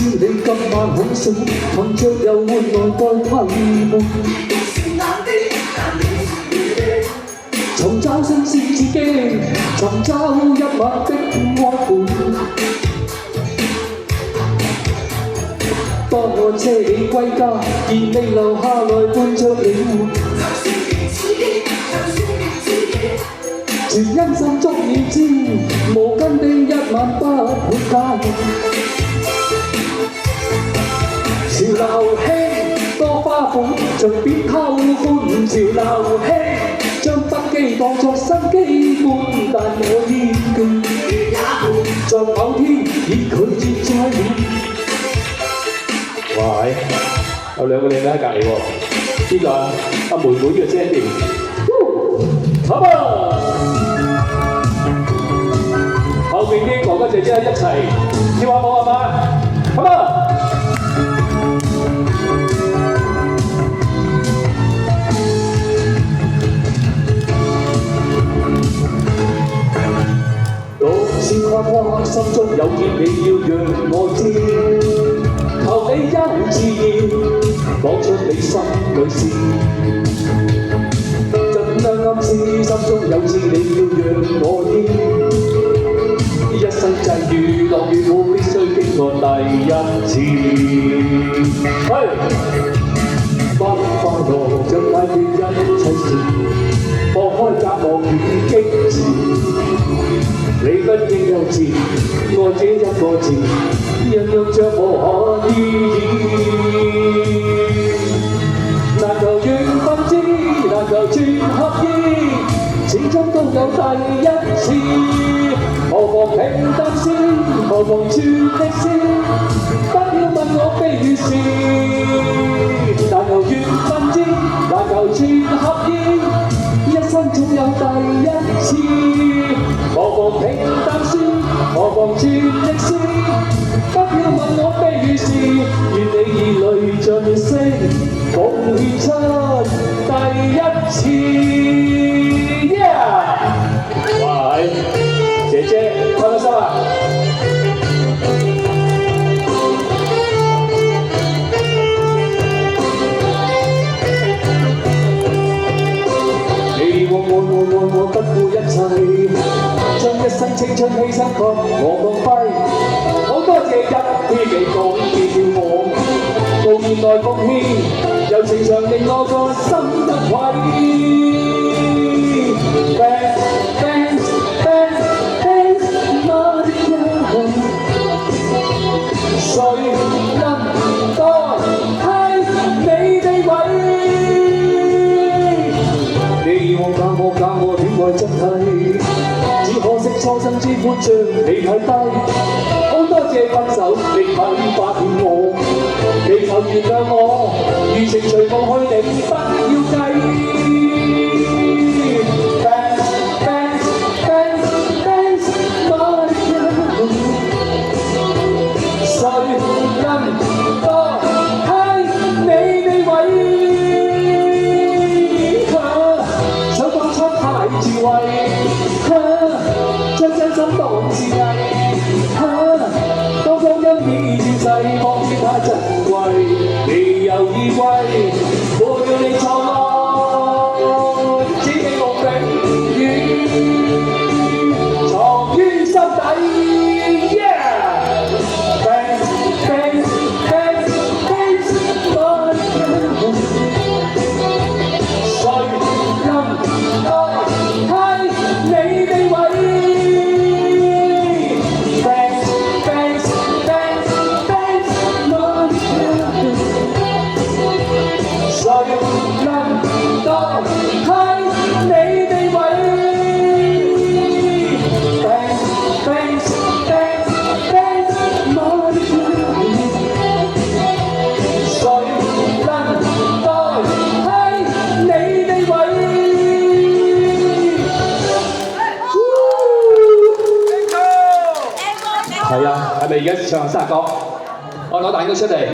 你今晚很醒，憑着遊玩來代替夢。尋找新鮮刺激，尋找一晚的愛伴。當我車你歸家，而你留下來伴着你。全因心中已知，無根的一晚不會假。潮流興多花款，隨便偷歡。潮流興將不羈當作新基本，但我厭倦，在某天已拒絕再戀。哇！有兩個靚女喺隔離喎，呢個阿妹妹嘅聲調。好啊！後邊啲哥哥姐姐一齊跳下舞係嘛？好啊！獨自誇誇，心中有結，你要讓我知。求你優自然，講出你心裏事。盡量暗示心中有志，你要讓我知。一生際遇樂與苦，必須經過第一次。不快樂像解決一切事，放開隔膜與激戰。你不應幼稚，愛這一個字，樣樣像無可依議。難求緣分知，難求全合意，始終都有第一次。何妨平淡先，何妨全力先，不要問我悲與事。難求緣分知，難求全合意，一生總有第一次。何妨平淡先，何妨全力先，不要問我悲與事。願你以淚盡聲，奉獻出第一次。哇！姐姐開唔開心啊？你和我不顧一切，將一生青春犧牲給我光輝。好多謝一啲你講叫我，無言來奉獻，柔情長令我個心得愧。誰能代替你地位？你要我教我戀愛真諦，只可惜初生之歡將你睇低。好多謝分手，你肯發現我，祈求原諒我，餘情隨夢去，你不要計。將真心當是藝，當光陰已轉世，方知它珍貴。你有依歸，沒了你錯愛，只記無永遠藏於心底。係啊，係咪而家唱生日歌？我攞蛋糕出嚟。